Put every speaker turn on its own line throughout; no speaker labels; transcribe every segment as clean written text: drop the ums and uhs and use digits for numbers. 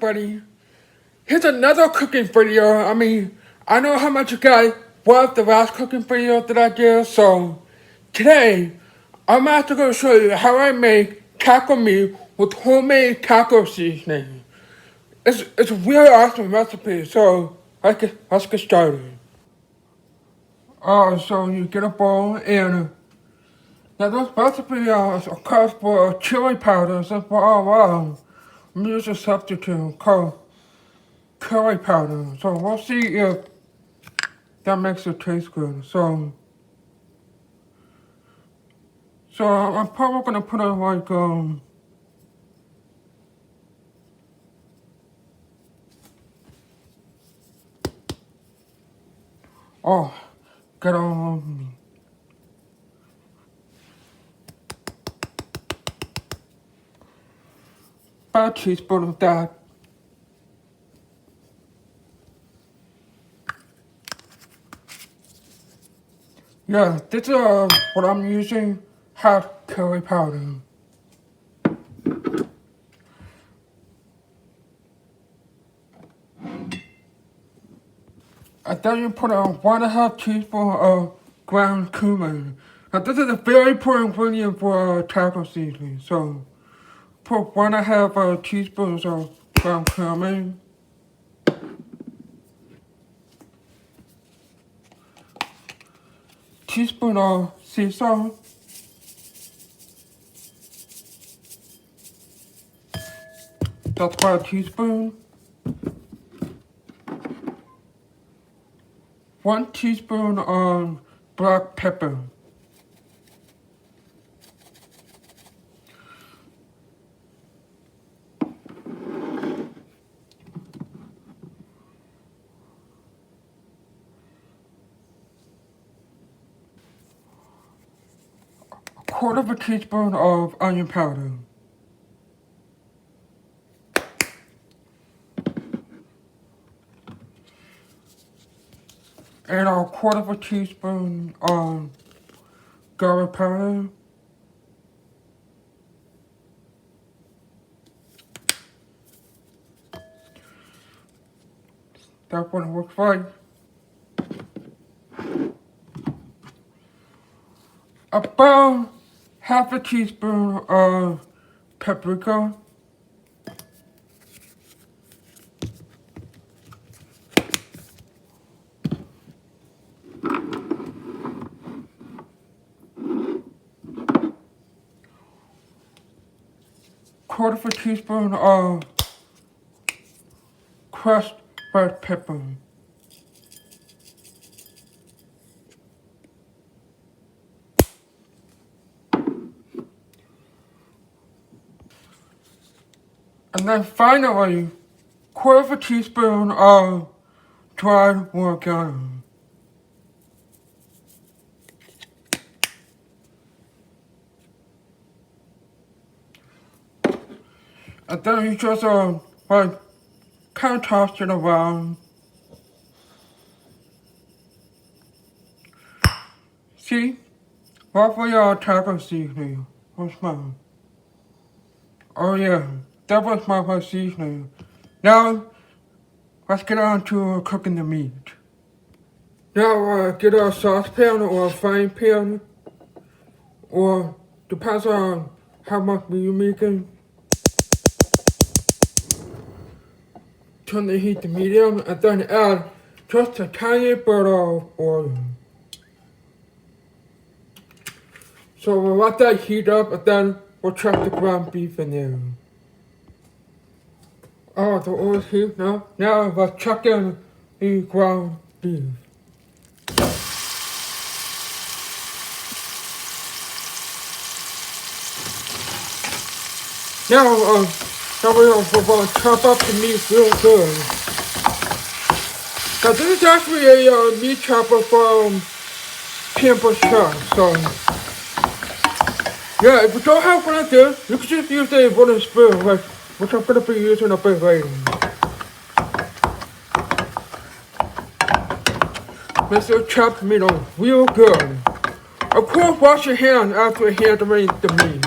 everybody? Here's another cooking video. I know how much you guys loved the last cooking video that I did, so today I'm actually going to show you how I make taco meat with homemade taco seasoning. It's a really awesome recipe, so let's get started. So you get a bowl and now this recipe calls for chili powder, so I'm using a substitute called curry powder. So we'll see if that makes it taste good. So I'm probably gonna put in like oh, get on 5 teaspoons of that. Yeah, this is what I'm using, hot curry powder. And then you put in 1.5 teaspoons of ground cumin. Now this is a very important ingredient for taco seasoning. So put 1.5 teaspoons of ground cumin. Teaspoon of sea salt. That's 1 teaspoon. 1 teaspoon of black pepper. A 1/4 teaspoon of onion powder. And a 1/4 teaspoon of garlic powder. That one looks like. About 1/2 teaspoon of paprika. Quarter teaspoon of crushed red pepper. And then finally, 1/4 teaspoon of dried oregano. And then you just like kind of toss it around. See? Roughly taco seasoning. What's mine? Oh yeah, that was my seasoning. Now, let's get on to cooking the meat. Now get a saucepan or a frying pan, or depends on how much meat you're making. Turn the heat to medium and then add just a tiny bit of oil. So we'll let that heat up and then we'll chuck the ground beef in there. Oh, the oil's heat now. Now let's chuck in the ground beef. Now we're going to chop up the meat real good. Now this is actually a meat chopper from Campbell's Shop, so yeah, if you don't have one like this, you can just use a wooden spoon, which I'm going to be using a bit later. Makes your chopped meat real good. Of course, wash your hands after handling the meat.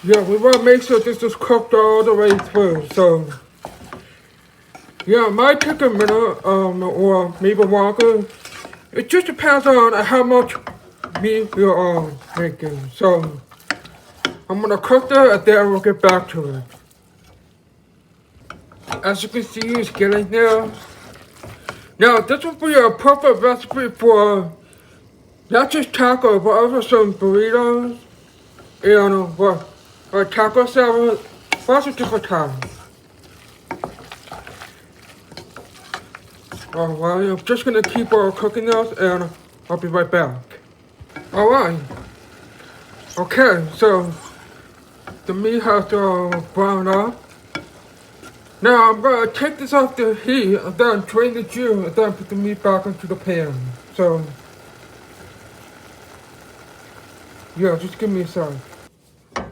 Yeah, we want to make sure this is cooked all the way through. So, yeah, it might take a minute, or maybe longer. It just depends on how much meat you're making. So, I'm gonna cook that and then we'll get back to it. As you can see, it's getting there. Now, this will be a perfect recipe for not just tacos, but also some burritos and or taco salad, lots of different times. Alright, I'm just gonna keep cooking those and I'll be right back. Alright, okay, so the meat has to brown up. Now I'm gonna take this off the heat and then drain the juice and then put the meat back into the pan. So, yeah, just give me a second.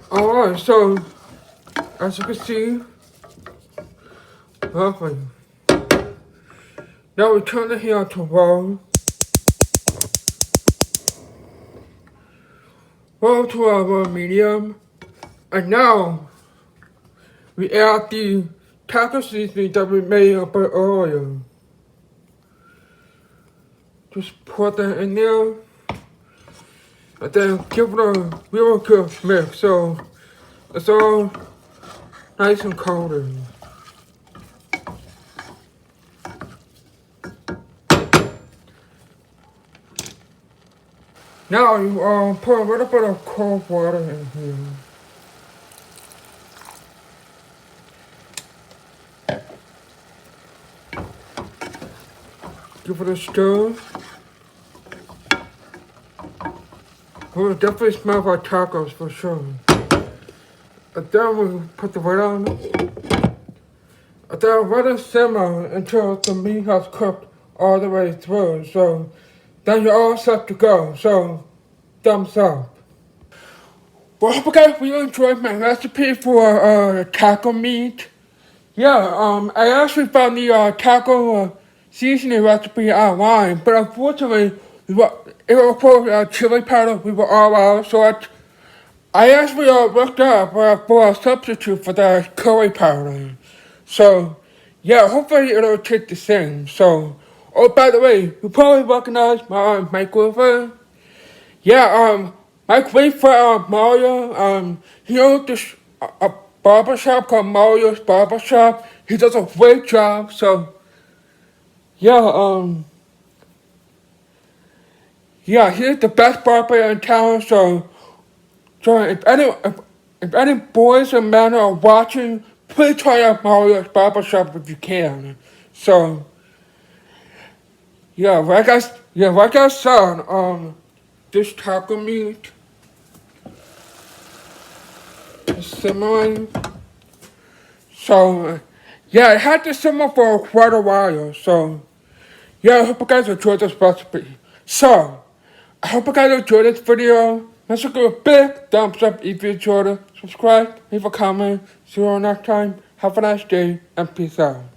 Alright, so as you can see, lovely. Now we turn the heat on to low. Low to a medium. And now we add the taco seasoning that we made a bit earlier. Just put that in there. And then give it a real good mix so it's all nice and coated. Now you put a little bit of cold water in here. Give it a stir. It will definitely smell like tacos for sure. And then we put the lid on. And then let it simmer until the meat has cooked all the way through. So then you're all set to go. So thumbs up. Well, I hope you guys really enjoyed my recipe for taco meat. Yeah, I actually found the taco seasoning recipe online, but unfortunately, it was for chili powder. We were all out, so I actually looked up for a substitute for the curry powder. So, yeah, hopefully it'll take the same. So, oh, by the way, you probably recognize my microwave. Yeah, microwave for Mario. He owns this a barber shop called Mario's Barber Shop. He does a great job. So, yeah, yeah, he's the best barber in town. So if any boys and men are watching, please try out Mario's Barber Shop if you can. So, yeah, like I said, this taco meat is simmering. So, yeah, I had to simmer for quite a while. So, yeah, I hope you guys enjoyed this recipe. So, I hope you guys enjoyed this video. Let's give a big thumbs up if you enjoyed it. Subscribe, leave a comment. See you all next time. Have a nice day and peace out.